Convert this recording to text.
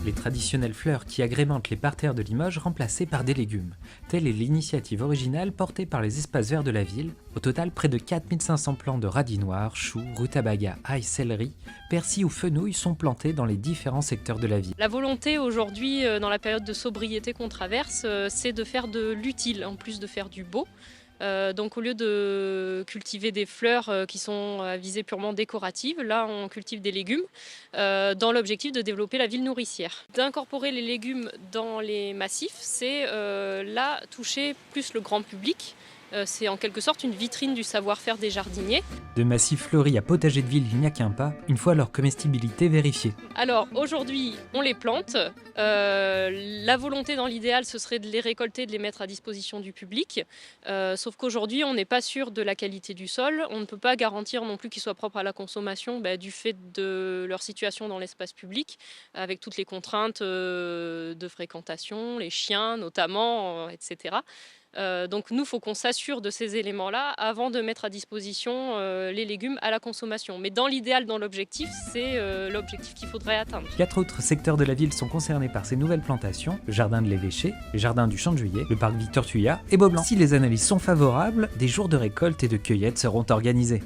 les traditionnelles fleurs qui agrémentent les parterres de Limoges remplacées par des légumes. Telle est l'initiative originale portée par les espaces verts de la ville. Au total, près de 4500 plants de radis noirs, choux, rutabaga, ail, céleri, persil ou fenouil sont plantés dans les différents secteurs de la ville. La volonté aujourd'hui, dans la période de sobriété qu'on traverse, c'est de faire de l'utile en plus de faire du beau. Donc au lieu de cultiver des fleurs qui sont à visée purement décorative, là on cultive des légumes dans l'objectif de développer la ville nourricière. D'incorporer les légumes dans les massifs, c'est là toucher plus le grand public. C'est en quelque sorte une vitrine du savoir-faire des jardiniers. De massifs fleuris à potager de ville, il n'y a qu'un pas, une fois leur comestibilité vérifiée. Alors aujourd'hui, on les plante. La volonté dans l'idéal, ce serait de les récolter, de les mettre à disposition du public. Sauf qu'aujourd'hui, on n'est pas sûr de la qualité du sol. On ne peut pas garantir non plus qu'ils soient propres à la consommation du fait de leur situation dans l'espace public, avec toutes les contraintes de fréquentation, les chiens notamment, etc. Donc nous, il faut qu'on s'assure de ces éléments-là avant de mettre à disposition les légumes à la consommation. Mais dans l'idéal, dans l'objectif, c'est l'objectif qu'il faudrait atteindre. 4 autres secteurs de la ville sont concernés par ces nouvelles plantations, le jardin de l'Évêché, le jardin du Champ de Juillet, le parc Victor Thuya et Beaublanc. Si les analyses sont favorables, des jours de récolte et de cueillette seront organisés.